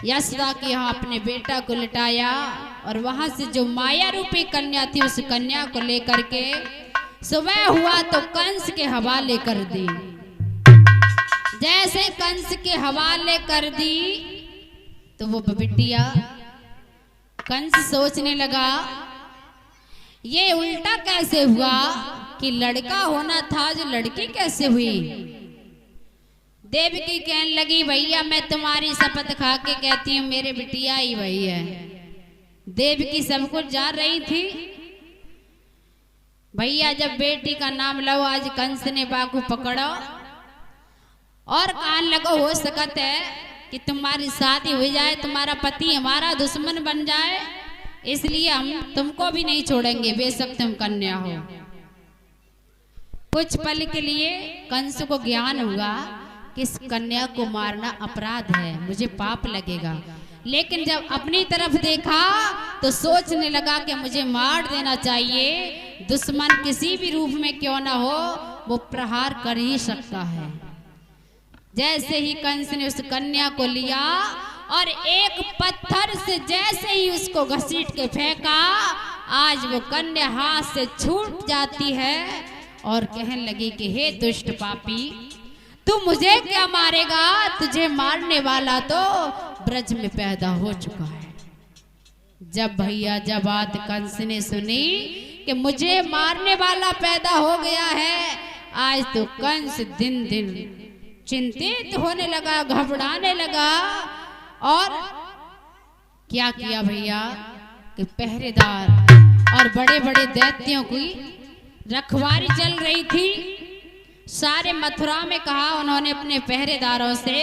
यशोदा के यहाँ अपने बेटा को लिटाया और वहां से जो माया रूपी कन्या थी उस कन्या को लेकर के सुबह हुआ तो कंस के हवाले कर दी। जैसे कंस के हवाले कर दी तो वो बिटिया कंस सोचने लगा ये उल्टा कैसे हुआ कि लड़का होना था जो लड़की कैसे हुई। देवकी कहने लगी भैया मैं तुम्हारी शपथ खा के कहती हूँ मेरे बिटिया ही वही है। देवकी सब कुछ जा रही थी। भैया जब बेटी का नाम लो आज कंस ने बाकू पकड़ो और कान लगो हो सकता है कि तुम्हारी शादी हो जाए तुम्हारा पति हमारा दुश्मन बन जाए, इसलिए हम तुमको भी नहीं छोड़ेंगे बेशक तुम कन्या हो। कुछ पल के लिए कंस को ज्ञान हुआ कि इस कन्या को मारना अपराध है, मुझे पाप लगेगा। लेकिन जब अपनी तरफ देखा तो सोचने लगा कि मुझे मार देना चाहिए, दुश्मन किसी भी रूप में क्यों ना हो वो प्रहार कर ही सकता है। जैसे ही कंस ने उस कन्या को लिया और एक पत्थर से जैसे ही उसको घसीट के फेंका, आज वो कन्या हाथ से छूट जाती है और कहने लगी कि हे दुष्ट पापी तू मुझे क्या मारेगा, तुझे मारने वाला तो ब्रज में पैदा हो चुका है। जब भैया जब बात कंस ने सुनी कि मुझे मारने वाला पैदा हो गया है, आज तो कंस दिन दिन चिंतित होने लगा, घबराने लगा। और क्या किया भैया कि पहरेदार और बड़े बड़े दैत्यों की रखवारी चल रही थी। सारे मथुरा में कहा उन्होंने अपने पहरेदारों से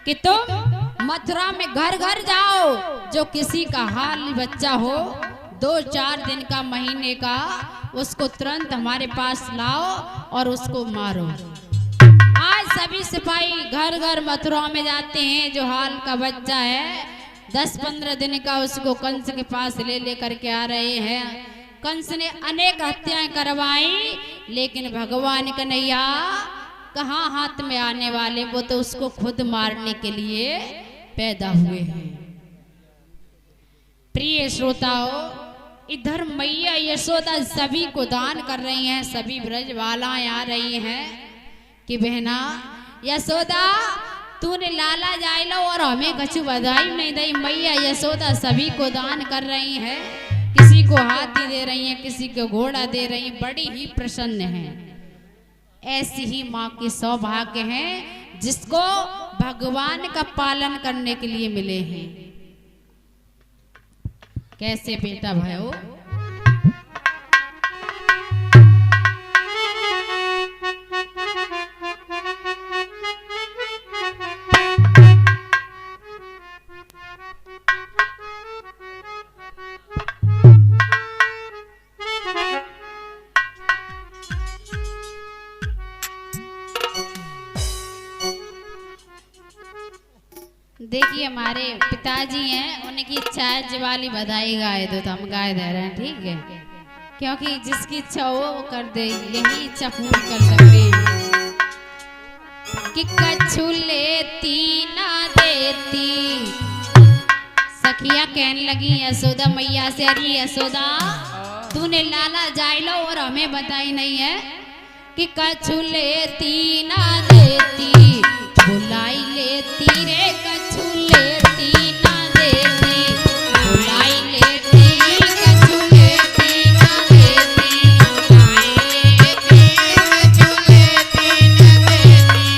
कि तुम मथुरा में घर घर जाओ, जो किसी का हाल बच्चा हो 2-4 दिन का महीने का उसको तुरंत हमारे पास लाओ और उसको मारो। आज सभी सिपाही घर घर मथुरा में जाते हैं, जो हाल का बच्चा है 10-15 दिन का उसको कंस के पास ले करके आ रहे हैं। कंस ने अनेक हत्याएं करवाई, लेकिन भगवान कन्हैया कहाँ हाथ में आने वाले, वो तो उसको खुद मारने के लिए पैदा हुए हैं। प्रिय श्रोताओं, इधर मैया यशोदा सभी को दान कर रही हैं, सभी ब्रजवालाएं आ रही हैं कि बहना यशोदा तूने लाला जाए लो और हमें कछु बधाई नहीं दी। मैया यशोदा सभी को दान कर रही है, किसी को हाथी दे रही हैं, किसी को घोड़ा दे रही हैं, बड़ी ही प्रसन्न हैं। ऐसी ही माँ के सौभाग्य हैं जिसको भगवान का पालन करने के लिए मिले हैं। कैसे बेटा भयो देखिए हमारे पिताजी हैं, उनकी इच्छा है दिवाली बधाई गाए दो तो हम गाए दे रहे हैं, ठीक है। क्योंकि जिसकी इच्छा हो वो कर दे, यही इच्छा पूरी कर सकते हैं। कि कछु लेती ना देती, सखिया कहने लगी यशोदा मैया से, अरे यशोदा तूने लाला जाए लो और हमें बताई नहीं है कि कछु लेती ना देती, बुलाई लेती रे कछु लेती ना देती, बुलाई लेती कछु लेती ना देती, बुलाई लेती कछु लेती ना देती।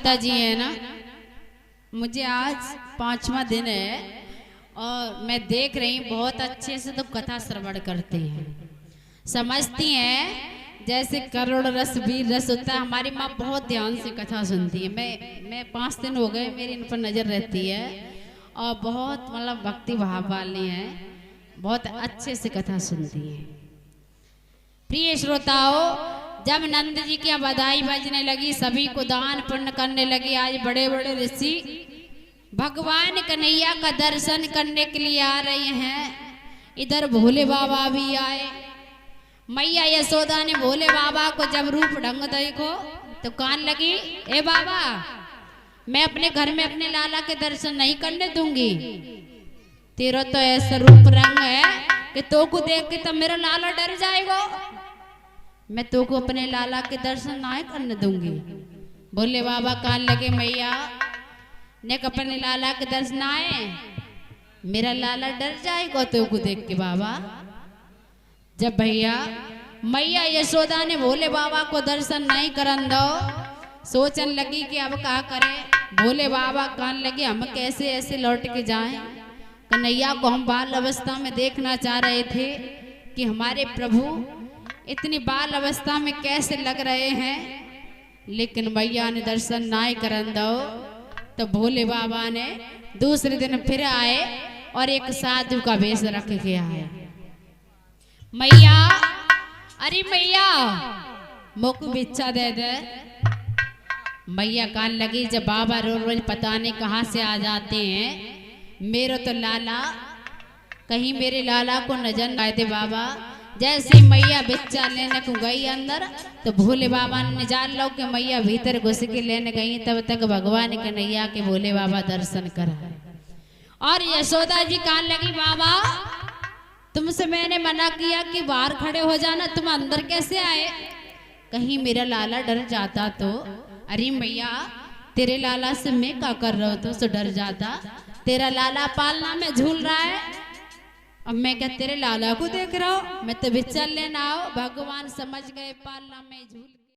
माता जी है ना, मुझे आज 5वां दिन है और मैं देख रही हूँ बहुत अच्छे से तो कथा श्रवण करते हैं, समझती हैं जैसे करोड़ रस वीर रस होता है। हमारी माँ बहुत ध्यान से कथा सुनती है। मैं 5 दिन हो गए मेरी इन पर नजर रहती है और बहुत मतलब भक्ति भाव वाली है, बहुत अच्छे से कथा सुनती है। प्रिय श्रोताओं, जब नंद जी की बधाई बजने लगी, सभी को दान पुण्य करने लगी, आज बड़े बड़े ऋषि भगवान कन्हैया का दर्शन करने के लिए आ रहे हैं। इधर भोले बाबा भी आए। मैया यशोदा ने भोले बाबा को जब रूप ढंग देखो तो कान लगी, ए बाबा मैं अपने घर में अपने लाला के दर्शन नहीं करने दूंगी। तेरा तो ऐसा रूप रंग है कि तो को देख के तो मेरा लाला डर जाएगा, मैं तो को अपने लाला के दर्शन नहीं करने दूंगी। भोले बाबा कान लगे, मैया ने अपने लाला के दर्शन आए, मेरा लाला डर जाएगा तो को देख के बाबा। जब भैया मैया यशोदा ने भोले बाबा को दर्शन नहीं करन दो, सोचन लगी कि अब क्या करे। भोले बाबा कान लगे, हम कैसे ऐसे लौट के जाएं। कन्हैया को हम बाल अवस्था में देखना चाह रहे थे कि हमारे प्रभु इतनी बाल अवस्था में कैसे लग रहे हैं, लेकिन मैया ने दर्शन नहीं करन दो। तो भोले बाबा ने दूसरे दिन फिर आए और एक साधु का वेश रख के आए। मैया, अरे मैया मुख भिक्षा दे दे। मैया कान लगी, जब बाबा रोज रोज पता नहीं कहाँ से आ जाते हैं, मेरा तो लाला कहीं मेरे लाला को नजर न आए दे बाबा। जैसे मैया भिक्षा लेने को गई अंदर तो भोले बाबा ने जान लो कि मैया भीतर घुस के लेने गई, तब तक भगवान कन्हैया के भोले बाबा दर्शन करा। और यशोदा जी कान लगी, बाबा तुमसे मैंने मना किया कि बाहर खड़े हो जाना, तुम अंदर कैसे आए? कहीं मेरा लाला डर जाता तो। अरे मैया तेरे लाला से मैं क्या कर रहा हूँ तो सो डर जाता, तेरा लाला पालना में झूल रहा है, अब मैं क्या तेरे लाला को देख रहा हूँ? मैं तो भिक्षा लेना आओ, भगवान समझ गए पालना में झूल।